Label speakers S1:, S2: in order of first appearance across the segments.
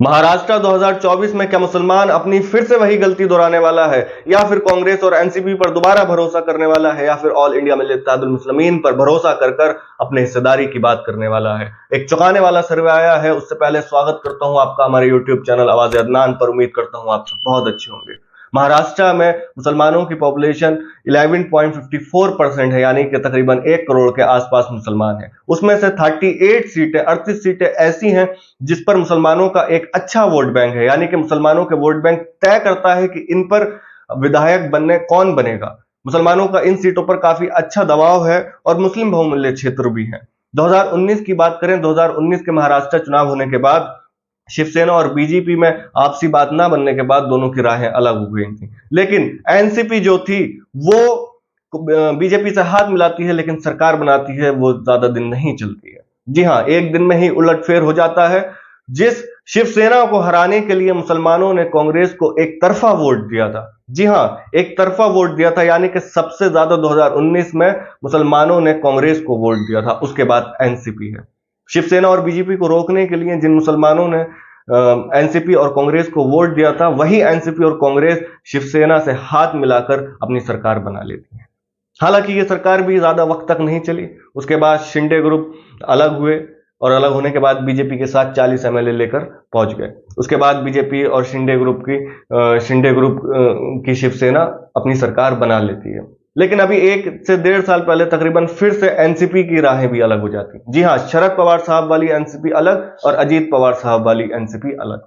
S1: महाराष्ट्र 2024 में क्या मुसलमान अपनी फिर से वही गलती दोहराने वाला है, या फिर कांग्रेस और एनसीपी पर दोबारा भरोसा करने वाला है, या फिर ऑल इंडिया मिल्लत इत्तेहादुल मुस्लिमीन पर भरोसा कर कर अपने हिस्सेदारी की बात करने वाला है। एक चौंकाने वाला सर्वे आया है। उससे पहले स्वागत करता हूं आपका हमारे यूट्यूब चैनल आवाज़े अदनान पर। उम्मीद करता हूं आप सब बहुत अच्छे होंगे। महाराष्ट्र में मुसलमानों की पॉपुलेशन 11.54% है, यानी कि तकरीबन 1 करोड़ के आसपास मुसलमान हैं। उसमें से 38 सीटें ऐसी हैं जिस पर मुसलमानों का एक अच्छा वोट बैंक है, यानी कि मुसलमानों के वोट बैंक तय करता है कि इन पर विधायक बनने कौन बनेगा। मुसलमानों का इन सीटों पर काफी अच्छा दबाव है और मुस्लिम बहुमूल्य क्षेत्र भी हैं। 2019 की बात करें, 2019 के महाराष्ट्र चुनाव होने के बाद शिवसेना और बीजेपी में आपसी बात ना बनने के बाद दोनों की राहें अलग हो गई थी। लेकिन एनसीपी जो थी वो बीजेपी से हाथ मिलाती है, लेकिन सरकार बनाती है वो ज्यादा दिन नहीं चलती है। जी हां, एक दिन में ही उलटफेर हो जाता है। जिस शिवसेना को हराने के लिए मुसलमानों ने कांग्रेस को एक तरफा वोट दिया था, जी हां, एक तरफा वोट दिया था, यानी कि सबसे ज्यादा 2019 में मुसलमानों ने कांग्रेस को वोट दिया था, उसके बाद एनसीपी है। शिवसेना और बीजेपी को रोकने के लिए जिन मुसलमानों ने एनसीपी और कांग्रेस को वोट दिया था, वही एनसीपी और कांग्रेस शिवसेना से हाथ मिलाकर अपनी सरकार बना लेती है। हालांकि ये सरकार भी ज्यादा वक्त तक नहीं चली। उसके बाद शिंदे ग्रुप अलग हुए और अलग होने के बाद बीजेपी के साथ 40 एमएलए लेकर पहुंच गए। उसके बाद बीजेपी और शिंदे ग्रुप की शिवसेना अपनी सरकार बना लेती है। लेकिन अभी 1 से 1.5 साल पहले तकरीबन फिर से एनसीपी की राहें भी अलग हो जाती। जी हां, शरद पवार साहब वाली एनसीपी अलग और अजीत पवार साहब वाली एनसीपी अलग।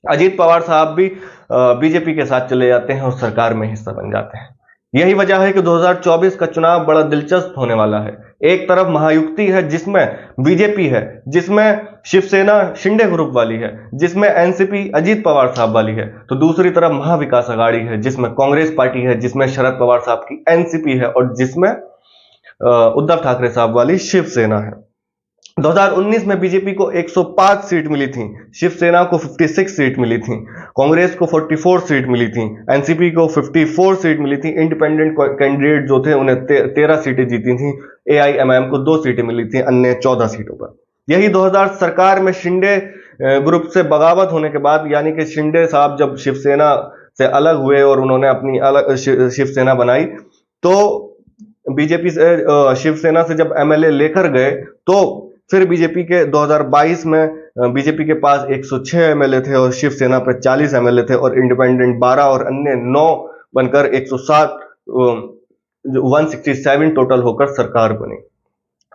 S1: अजीत पवार साहब भी बीजेपी के साथ चले जाते हैं और सरकार में हिस्सा बन जाते हैं। यही वजह है कि 2024 का चुनाव बड़ा दिलचस्प होने वाला है। एक तरफ महायुति है जिसमें बीजेपी है, जिसमें शिवसेना शिंदे ग्रुप वाली है, जिसमें एनसीपी अजीत पवार साहब वाली है, तो दूसरी तरफ महाविकास आघाड़ी है जिसमें कांग्रेस पार्टी है, जिसमें शरद पवार साहब की एनसीपी है और जिसमें उद्धव ठाकरे साहब वाली शिवसेना है। 2019 में बीजेपी को 105 सीट मिली थी, शिवसेना को 56 सीट मिली थी, कांग्रेस को 44 सीट मिली थी, एनसीपी को 54 सीट मिली थी। इंडिपेंडेंट कैंडिडेट जो थे उन्हें 13 सीटें जीती थी। एआईएमआईएम को 2 सीटें मिली थी अन्य 14 सीटों पर। यही 2000 सरकार में शिंदे ग्रुप से बगावत होने के बाद, यानी कि शिंदे साहब जब शिवसेना से अलग हुए और उन्होंने अपनी अलग शिवसेना बनाई, तो बीजेपी से शिवसेना से जब एमएलए लेकर गए, तो फिर बीजेपी के 2022 में बीजेपी के पास 106 एमएलए थे और शिवसेना पर 40 एमएलए थे और इंडिपेंडेंट 12 और अन्य 9 बनकर 107 167 टोटल होकर सरकार बनी।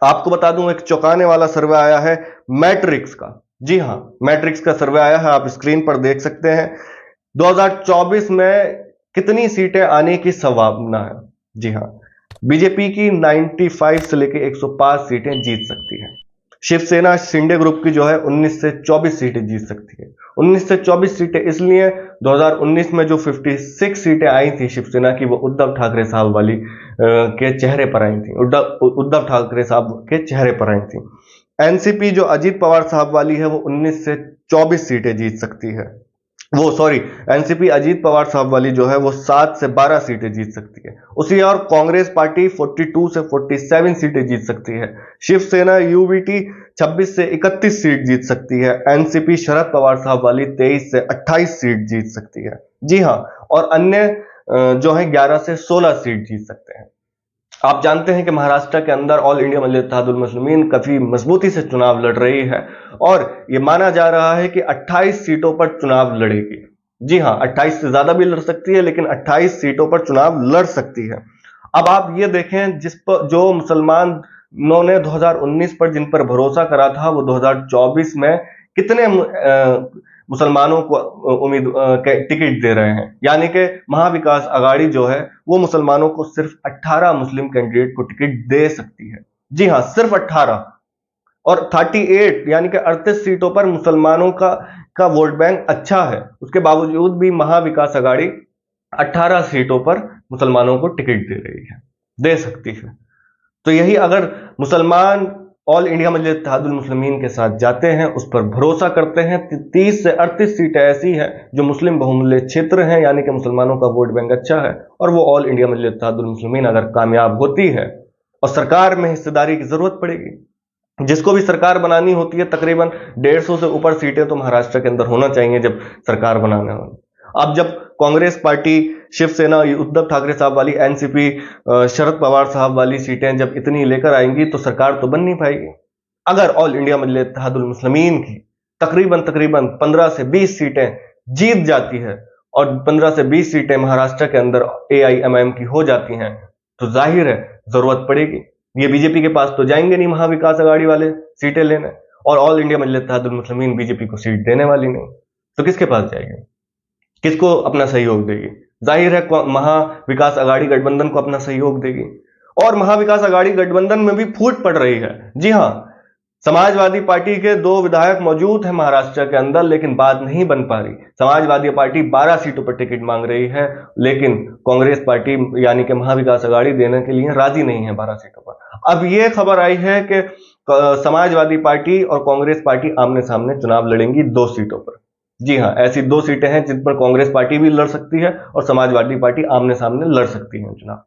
S1: आपको बता दूं, एक चौंकाने वाला सर्वे आया है मैट्रिक्स का। जी हां, मैट्रिक्स का सर्वे आया है, आप स्क्रीन पर देख सकते हैं। 2024 में कितनी सीटें आने की संभावना है? जी हां, बीजेपी की 95 से लेकर 105 सीटें जीत सकती है। शिवसेना शिंदे ग्रुप की जो है 19 से 24 सीटें जीत सकती है। 19 से 24 सीटें इसलिए, 2019 में जो 56 सीटें आई थी शिवसेना की, वो उद्धव ठाकरे साहब वाली के चेहरे पर आई थी, उद्धव ठाकरे साहब के चेहरे पर आई थी। एनसीपी जो अजीत पवार साहब वाली है वो 19 से 24 सीटें जीत सकती है। एनसीपी अजीत पवार साहब वाली जो है वो 7 से 12 सीटें जीत सकती है। उसी और कांग्रेस पार्टी 42 से 47 सीटें जीत सकती है। शिवसेना यूबीटी 26 से 31 सीट जीत सकती है। एनसीपी शरद पवार साहब वाली 23 से 28 सीट जीत सकती है। जी हां, और अन्य जो है 11 से 16 सीट जीत सकते हैं। आप जानते हैं कि महाराष्ट्र के अंदर ऑल इंडिया मिल्लत इत्तेहादुल मुस्लिमीन काफी मजबूती से चुनाव लड़ रही है और यह माना जा रहा है कि 28 सीटों पर चुनाव लड़ेगी। जी हां, 28 से ज्यादा भी लड़ सकती है, लेकिन 28 सीटों पर चुनाव लड़ सकती है। अब आप ये देखें, जिस पर जो मुसलमानों ने 2019 पर जिन पर भरोसा करा था, वो 2024 में कितने मुसलमानों को टिकट दे रहे हैं। यानी कि महाविकास आघाड़ी जो है वो मुसलमानों को सिर्फ 18 मुस्लिम कैंडिडेट को टिकट दे सकती है। जी हां, सिर्फ 18 और 38 यानी कि 38 सीटों पर मुसलमानों का वोट बैंक अच्छा है। उसके बावजूद भी महाविकास आघाड़ी 18 सीटों पर मुसलमानों को टिकट दे रही है, दे सकती है। तो यही, अगर मुसलमान ऑल इंडिया मिल्लत इत्तेहादुल मुस्लिमीन के साथ जाते हैं, उस पर भरोसा करते हैं, 30 से 38 सीटें ऐसी हैं जो मुस्लिम बहुमूल्य क्षेत्र हैं, यानी कि मुसलमानों का वोट बैंक अच्छा है, और वो ऑल इंडिया मिल्लत इत्तेहादुल मुस्लिमीन अगर कामयाब होती है और सरकार में हिस्सेदारी की जरूरत पड़ेगी, जिसको भी सरकार बनानी होती है तकरीबन 150 से ऊपर सीटें तो महाराष्ट्र के अंदर होना चाहिए जब सरकार बनाने हो। अब जब कांग्रेस पार्टी, शिवसेना, उद्धव ठाकरे साहब वाली एनसीपी, शरद पवार साहब वाली सीटें जब इतनी लेकर आएंगी तो सरकार तो बन नहीं पाएगी। अगर ऑल इंडिया मजलिस इत्तेहादुल मुस्लिमीन की तकरीबन 15 से 20 सीटें जीत जाती है और 15 से 20 सीटें महाराष्ट्र के अंदर AIMIM की हो जाती हैं, तो जाहिर है जरूरत पड़ेगी। ये बीजेपी के पास तो जाएंगे नहीं महाविकास आघाड़ी वाले सीटें लेने, और ऑल इंडिया मजलिस इत्तेहादुल मुस्लिमीन बीजेपी को सीट देने वाली नहीं, तो किसके पास जाएगी, किसको अपना सहयोग देगी? जाहिर है महाविकास आघाड़ी गठबंधन को अपना सहयोग देगी। और महाविकास आघाड़ी गठबंधन में भी फूट पड़ रही है। जी हां, समाजवादी पार्टी के 2 विधायक मौजूद हैं महाराष्ट्र के अंदर, लेकिन बात नहीं बन पा रही। समाजवादी पार्टी 12 सीटों पर टिकट मांग रही है, लेकिन कांग्रेस पार्टी यानी कि महाविकास आघाड़ी देने के लिए राजी नहीं है 12 सीटों पर। अब यह खबर आई है कि समाजवादी पार्टी और कांग्रेस पार्टी आमने सामने चुनाव लड़ेंगी 2 सीटों पर। जी हां, ऐसी 2 सीटें हैं जिन पर कांग्रेस पार्टी भी लड़ सकती है और समाजवादी पार्टी आमने सामने लड़ सकती है चुनाव।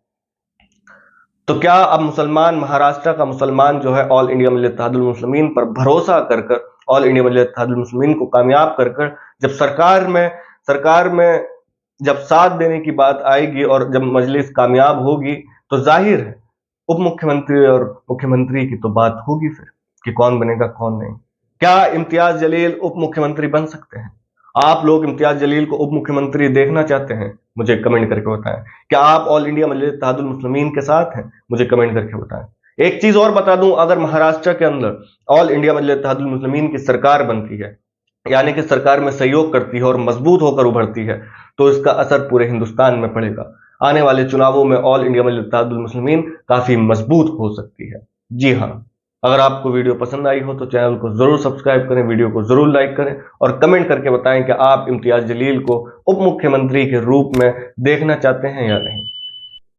S1: तो क्या अब मुसलमान, महाराष्ट्र का मुसलमान जो है ऑल इंडिया मजलिस इत्तेहादुल मुस्लिमीन पर भरोसा कर ऑल इंडिया मजलिस इत्तेहादुल मुस्लिमीन को कामयाब कर जब सरकार में जब साथ देने की बात आएगी और जब मजलिस कामयाब होगी, तो जाहिर है उप मुख्यमंत्री और मुख्यमंत्री की तो बात होगी फिर कि कौन बनेगा कौन नहीं। क्या इम्तियाज जलील उप मुख्यमंत्री बन सकते हैं? आप लोग इम्तियाज जलील को उप मुख्यमंत्री देखना चाहते हैं? मुझे कमेंट करके बताएं। क्या आप ऑल इंडिया मजलिस इत्तेहादुल मुस्लिमीन के साथ हैं? मुझे कमेंट करके बताएं। एक चीज और बता दूं, अगर महाराष्ट्र के अंदर ऑल इंडिया मजलिस इत्तेहादुल मुस्लिमीन की सरकार बनती है, यानी कि सरकार में सहयोग करती है और मजबूत होकर उभरती है, तो इसका असर पूरे हिंदुस्तान में पड़ेगा। आने वाले चुनावों में ऑल इंडिया मजलिस इत्तेहादुल मुस्लिमीन काफी मजबूत हो सकती है। जी हाँ, अगर आपको वीडियो पसंद आई हो तो चैनल को जरूर सब्सक्राइब करें, वीडियो को जरूर लाइक करें और कमेंट करके बताएं कि आप इम्तियाज जलील को उप मुख्यमंत्री के रूप में देखना चाहते हैं या नहीं।